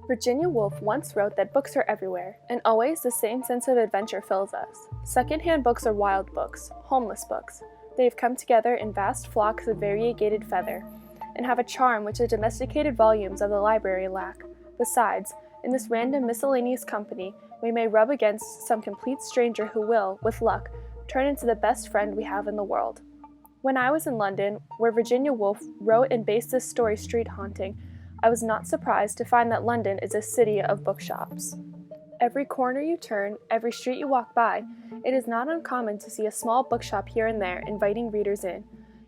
Virginia Woolf once wrote that books are everywhere, and always the same sense of adventure fills us. Secondhand books are wild books, homeless books. They have come together in vast flocks of variegated feather, and have a charm which the domesticated volumes of the library lack. Besides, in this random miscellaneous company, we may rub against some complete stranger who will, with luck, turn into the best friend we have in the world. When I was in London, where Virginia Woolf wrote and based this story street haunting, I was not surprised to find that London is a city of bookshops. Every corner you turn, every street you walk by, it is not uncommon to see a small bookshop here and there inviting readers in.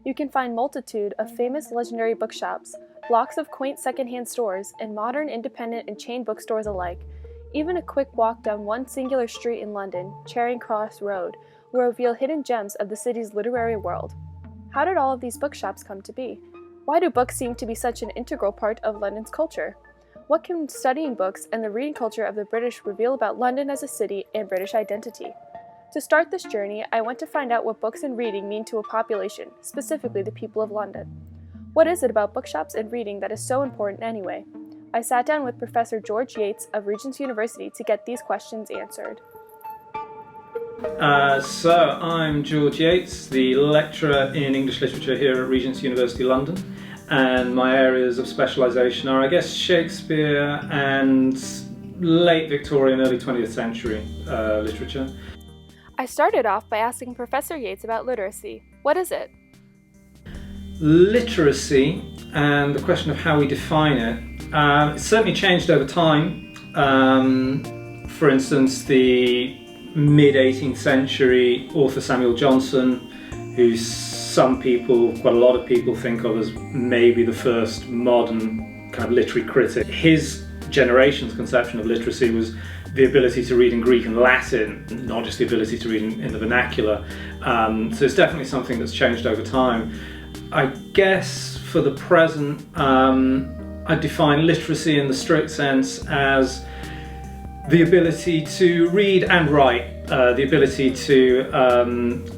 You can find multitude of famous legendary bookshops, blocks of quaint secondhand stores, and modern independent and chain bookstores alike. Even a quick walk down one singular street in London, Charing Cross Road, will reveal hidden gems of the city's literary world. How did all of these bookshops come to be? Why do books seem to be such an integral part of London's culture? What can studying books and the reading culture of the British reveal about London as a city and British identity? To start this journey, I went to find out what books and reading mean to a population, specifically the people of London. What is it about bookshops and reading that is so important anyway? I sat down with Professor George Yates of Regent University to get these questions answered. So I'm George Yates, the lecturer in English literature here at Regent's University London, and my areas of specialisation are, I guess, Shakespeare and late Victorian, early 20th century literature. I started off by asking Professor Yates about literacy. What is it? Literacy, and the question of how we define it, it's certainly changed over time. For instance, the mid-18th century author Samuel Johnson, who some people, quite a lot of people, think of as maybe the first modern kind of literary critic. His generation's conception of literacy was the ability to read in Greek and Latin, not just the ability to read in the vernacular. So it's definitely something that's changed over time. I guess for the present, I define literacy in the strict sense as the ability to read and write, the ability to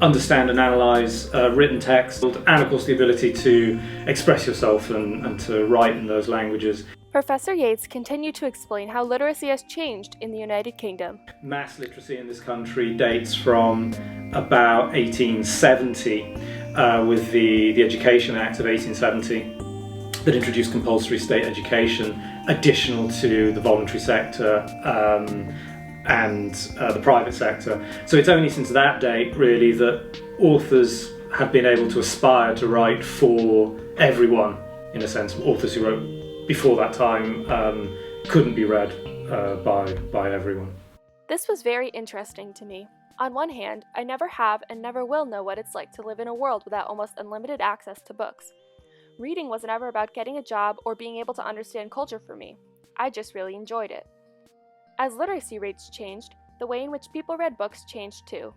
understand and analyse written text, and of course the ability to express yourself and to write in those languages. Professor Yates continued to explain how literacy has changed in the United Kingdom. Mass literacy in this country dates from about 1870 with the Education Act of 1870 that introduced compulsory state education additional to the voluntary sector and the private sector. So it's only since that date really that authors have been able to aspire to write for everyone, in a sense. Authors who wrote before that time couldn't be read by everyone. This was very interesting to me. On one hand, I never have and never will know what it's like to live in a world without almost unlimited access to books. Reading wasn't ever about getting a job or being able to understand culture for me. I just really enjoyed it. As literacy rates changed, the way in which people read books changed too.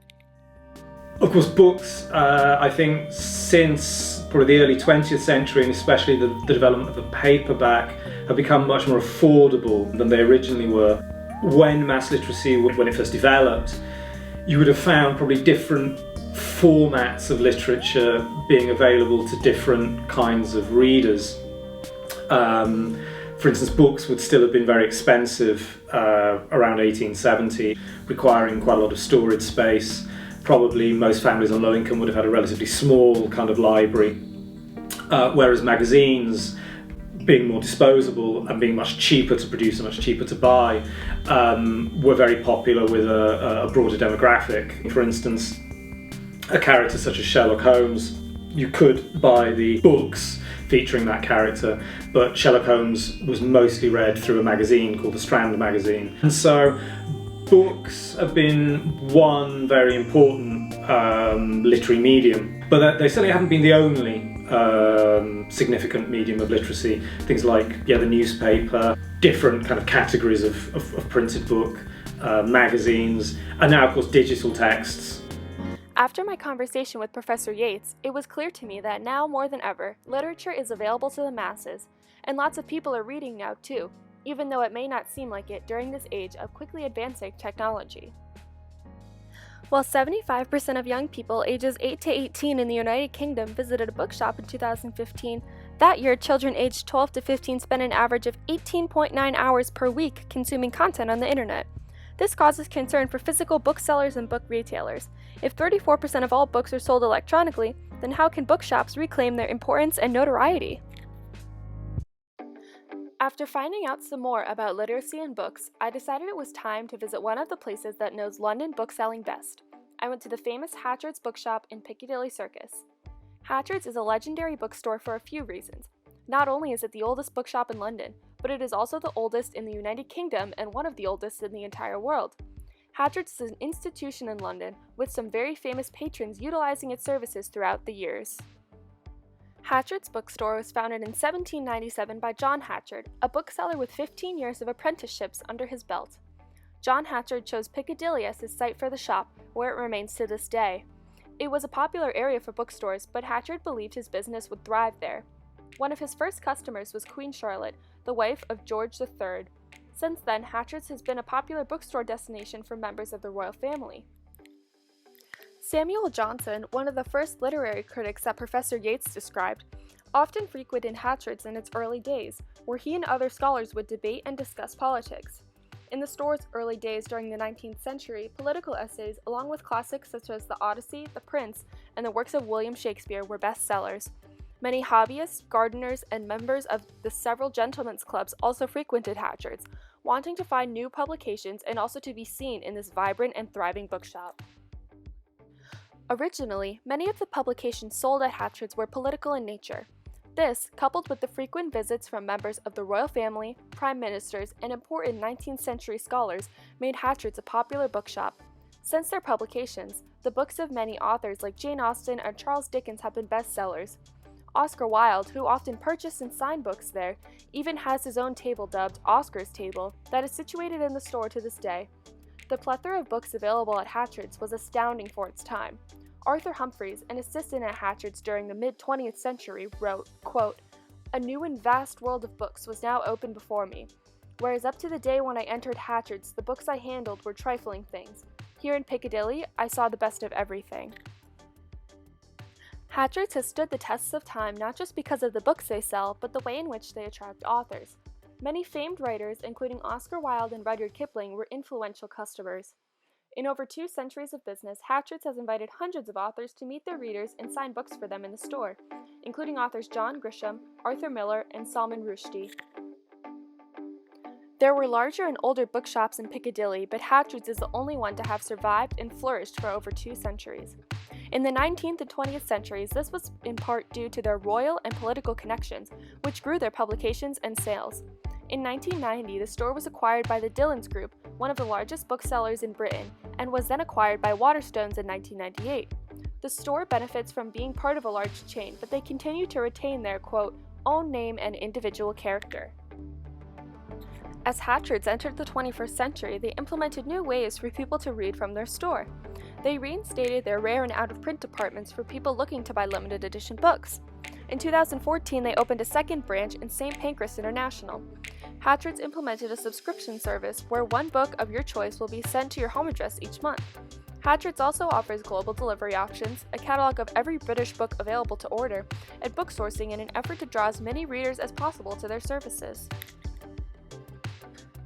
Of course, books, I think, since probably the early 20th century, and especially the development of the paperback, have become much more affordable than they originally were. When mass literacy, when it first developed, you would have found probably different formats of literature being available to different kinds of readers. For instance, books would still have been very expensive around 1870, requiring quite a lot of storage space. Probably most families on low income would have had a relatively small kind of library, whereas magazines, being more disposable and being much cheaper to produce and much cheaper to buy, were very popular with a broader demographic. For instance, a character such as Sherlock Holmes, you could buy the books featuring that character, but Sherlock Holmes was mostly read through a magazine called the Strand magazine. And so books have been one very important literary medium, but they certainly haven't been the only significant medium of literacy. Things like the newspaper, different kind of categories of printed book, magazines, and now of course digital texts. After my conversation with Professor Yates, it was clear to me that now more than ever, literature is available to the masses, and lots of people are reading now too, even though it may not seem like it during this age of quickly advancing technology. While 75% of young people ages 8 to 18 in the United Kingdom visited a bookshop in 2015, that year children aged 12 to 15 spent an average of 18.9 hours per week consuming content on the internet. This causes concern for physical booksellers and book retailers. If 34% of all books are sold electronically, then how can bookshops reclaim their importance and notoriety? After finding out some more about literacy and books, I decided it was time to visit one of the places that knows London bookselling best. I went to the famous Hatchard's bookshop in Piccadilly Circus. Hatchard's is a legendary bookstore for a few reasons. Not only is it the oldest bookshop in London, but it is also the oldest in the United Kingdom and one of the oldest in the entire world. Hatchard's is an institution in London, with some very famous patrons utilizing its services throughout the years. Hatchard's bookstore was founded in 1797 by John Hatchard, a bookseller with 15 years of apprenticeships under his belt. John Hatchard chose Piccadilly as his site for the shop, where it remains to this day. It was a popular area for bookstores, but Hatchard believed his business would thrive there. One of his first customers was Queen Charlotte, the wife of George III. Since then, Hatchard's has been a popular bookstore destination for members of the royal family. Samuel Johnson, one of the first literary critics that Professor Yates described, often frequented Hatchard's in its early days, where he and other scholars would debate and discuss politics. In the store's early days during the 19th century, political essays, along with classics such as The Odyssey, The Prince, and the works of William Shakespeare, were bestsellers. Many hobbyists, gardeners, and members of the several gentlemen's clubs also frequented Hatchard's, wanting to find new publications and also to be seen in this vibrant and thriving bookshop. Originally, many of the publications sold at Hatchard's were political in nature. This, coupled with the frequent visits from members of the royal family, prime ministers, and important 19th century scholars, made Hatchard's a popular bookshop. Since their publications, the books of many authors like Jane Austen and Charles Dickens have been bestsellers. Oscar Wilde, who often purchased and signed books there, even has his own table dubbed Oscar's Table that is situated in the store to this day. The plethora of books available at Hatchard's was astounding for its time. Arthur Humphreys, an assistant at Hatchard's during the mid-20th century, wrote, quote, "A new and vast world of books was now open before me. Whereas up to the day when I entered Hatchard's, the books I handled were trifling things. Here in Piccadilly, I saw the best of everything." Hatchard's has stood the tests of time not just because of the books they sell, but the way in which they attract authors. Many famed writers, including Oscar Wilde and Rudyard Kipling, were influential customers. In over 2 centuries of business, Hatchard's has invited hundreds of authors to meet their readers and sign books for them in the store, including authors John Grisham, Arthur Miller, and Salman Rushdie. There were larger and older bookshops in Piccadilly, but Hatchard's is the only one to have survived and flourished for over 2 centuries. In the 19th and 20th centuries, this was in part due to their royal and political connections, which grew their publications and sales. In 1990, the store was acquired by the Dillons Group, one of the largest booksellers in Britain, and was then acquired by Waterstones in 1998. The store benefits from being part of a large chain, but they continue to retain their, quote, own name and individual character. As Hatchard's entered the 21st century, they implemented new ways for people to read from their store. They reinstated their rare and out-of-print departments for people looking to buy limited edition books. In 2014, they opened a second branch in St. Pancras International. Hatchard's implemented a subscription service where one book of your choice will be sent to your home address each month. Hatchard's also offers global delivery options, a catalog of every British book available to order, and book sourcing in an effort to draw as many readers as possible to their services.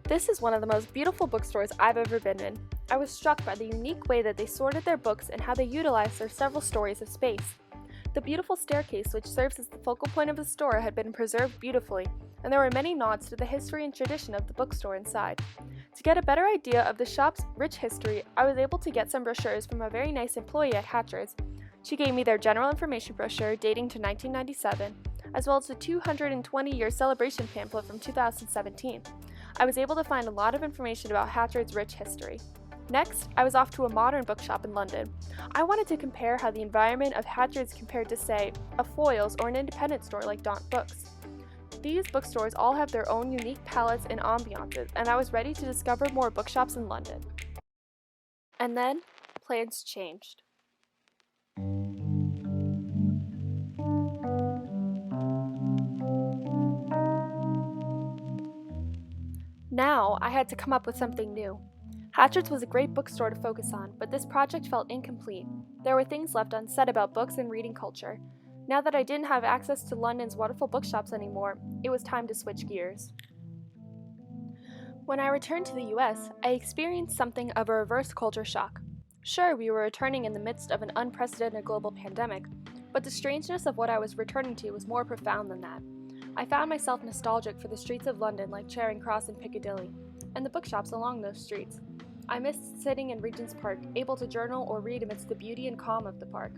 This is one of the most beautiful bookstores I've ever been in. I was struck by the unique way that they sorted their books and how they utilized their several stories of space. The beautiful staircase, which serves as the focal point of the store, had been preserved beautifully, and there were many nods to the history and tradition of the bookstore inside. To get a better idea of the shop's rich history, I was able to get some brochures from a very nice employee at Hatchard's. She gave me their general information brochure dating to 1997, as well as a 220-year celebration pamphlet from 2017. I was able to find a lot of information about Hatchard's rich history. Next, I was off to a modern bookshop in London. I wanted to compare how the environment of Hatchard's compared to, say, a Foyle's or an independent store like Daunt Books. These bookstores all have their own unique palettes and ambiances, and I was ready to discover more bookshops in London. And then, plans changed. Now, I had to come up with something new. Hatchard's was a great bookstore to focus on, but this project felt incomplete. There were things left unsaid about books and reading culture. Now that I didn't have access to London's wonderful bookshops anymore, it was time to switch gears. When I returned to the US, I experienced something of a reverse culture shock. Sure, we were returning in the midst of an unprecedented global pandemic, but the strangeness of what I was returning to was more profound than that. I found myself nostalgic for the streets of London like Charing Cross and Piccadilly, and the bookshops along those streets. I missed sitting in Regent's Park, able to journal or read amidst the beauty and calm of the park.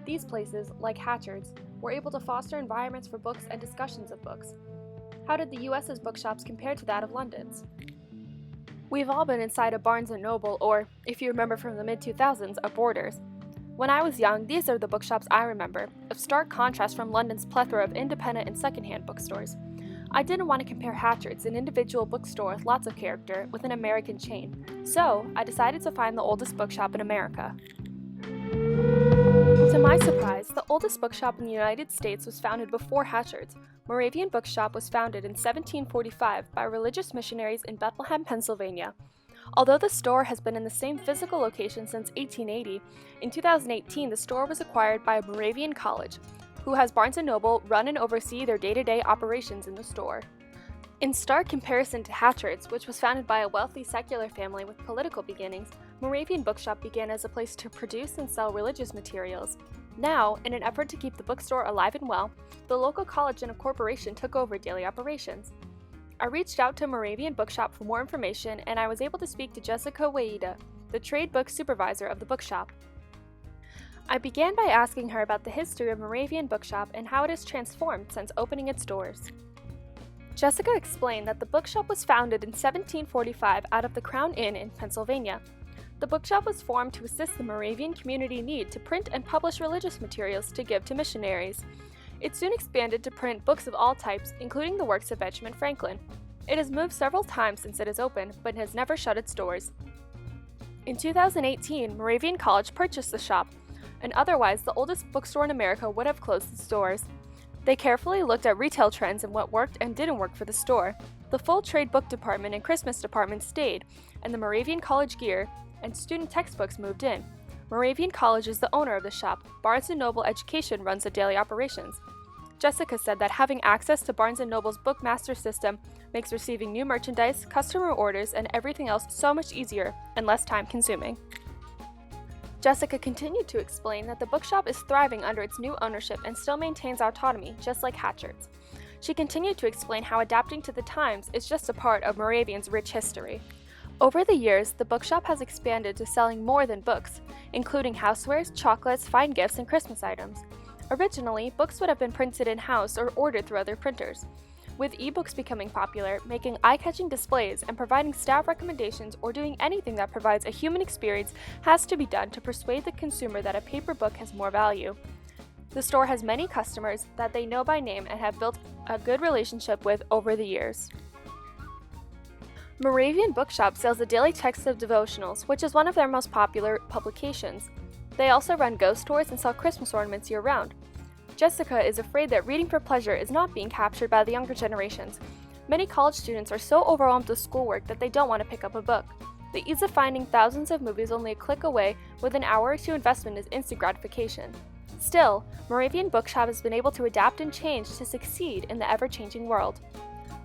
These places, like Hatchard's, were able to foster environments for books and discussions of books. How did the US's bookshops compare to that of London's? We've all been inside a Barnes & Noble or, if you remember from the mid-2000s, a Borders. When I was young, these are the bookshops I remember, of stark contrast from London's plethora of independent and secondhand bookstores. I didn't want to compare Hatchard's, an individual bookstore with lots of character, with an American chain, so I decided to find the oldest bookshop in America. To my surprise, the oldest bookshop in the United States was founded before Hatchard's. Moravian Bookshop was founded in 1745 by religious missionaries in Bethlehem, Pennsylvania. Although the store has been in the same physical location since 1880, in 2018 the store was acquired by a Moravian college, who has Barnes & Noble run and oversee their day-to-day operations in the store. In stark comparison to Hatchard's, which was founded by a wealthy secular family with political beginnings, Moravian Bookshop began as a place to produce and sell religious materials. Now, in an effort to keep the bookstore alive and well, the local college and a corporation took over daily operations. I reached out to Moravian Bookshop for more information, and I was able to speak to Jessica Waida, the trade book supervisor of the bookshop. I began by asking her about the history of Moravian Bookshop and how it has transformed since opening its doors. Jessica explained that the bookshop was founded in 1745 out of the Crown Inn in Pennsylvania. The bookshop was formed to assist the Moravian community need to print and publish religious materials to give to missionaries. It soon expanded to print books of all types, including the works of Benjamin Franklin. It has moved several times since it has opened, but has never shut its doors. In 2018, Moravian College purchased the shop, and otherwise the oldest bookstore in America would have closed its doors. They carefully looked at retail trends and what worked and didn't work for the store. The full trade book department and Christmas department stayed, and the Moravian College gear and student textbooks moved in. Moravian College is the owner of the shop. Barnes & Noble Education runs the daily operations. Jessica said that having access to Barnes & Noble's Bookmaster system makes receiving new merchandise, customer orders, and everything else so much easier and less time-consuming. Jessica continued to explain that the bookshop is thriving under its new ownership and still maintains autonomy, just like Hatchard's. She continued to explain how adapting to the times is just a part of Moravian's rich history. Over the years, the bookshop has expanded to selling more than books, including housewares, chocolates, fine gifts, and Christmas items. Originally, books would have been printed in-house or ordered through other printers. With ebooks becoming popular, making eye-catching displays and providing staff recommendations or doing anything that provides a human experience has to be done to persuade the consumer that a paper book has more value. The store has many customers that they know by name and have built a good relationship with over the years. Moravian Bookshop sells a daily text of devotionals, which is one of their most popular publications. They also run ghost tours and sell Christmas ornaments year-round. Jessica is afraid that reading for pleasure is not being captured by the younger generations. Many college students are so overwhelmed with schoolwork that they don't want to pick up a book. The ease of finding thousands of movies only a click away with an hour or two investment is instant gratification. Still, Moravian Bookshop has been able to adapt and change to succeed in the ever-changing world.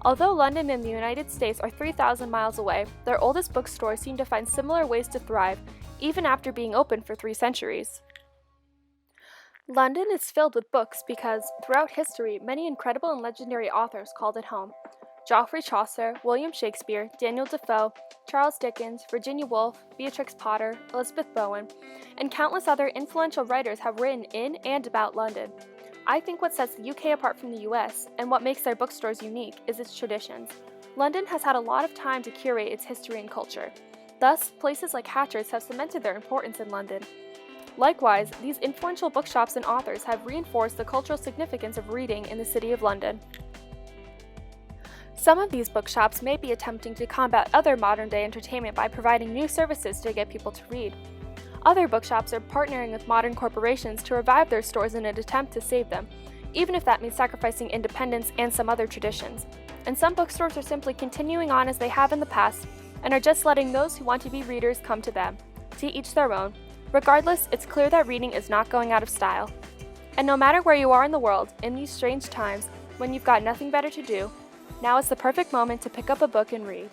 Although London and the United States are 3,000 miles away, their oldest bookstores seem to find similar ways to thrive, even after being open for 3 centuries. London is filled with books because, throughout history, many incredible and legendary authors called it home. Geoffrey Chaucer, William Shakespeare, Daniel Defoe, Charles Dickens, Virginia Woolf, Beatrix Potter, Elizabeth Bowen, and countless other influential writers have written in and about London. I think what sets the UK apart from the US, and what makes their bookstores unique, is its traditions. London has had a lot of time to curate its history and culture. Thus, places like Hatchard's have cemented their importance in London. Likewise, these influential bookshops and authors have reinforced the cultural significance of reading in the City of London. Some of these bookshops may be attempting to combat other modern-day entertainment by providing new services to get people to read. Other bookshops are partnering with modern corporations to revive their stores in an attempt to save them, even if that means sacrificing independence and some other traditions. And some bookstores are simply continuing on as they have in the past and are just letting those who want to be readers come to them. To each their own. Regardless, it's clear that reading is not going out of style. And no matter where you are in the world, in these strange times, when you've got nothing better to do, now is the perfect moment to pick up a book and read.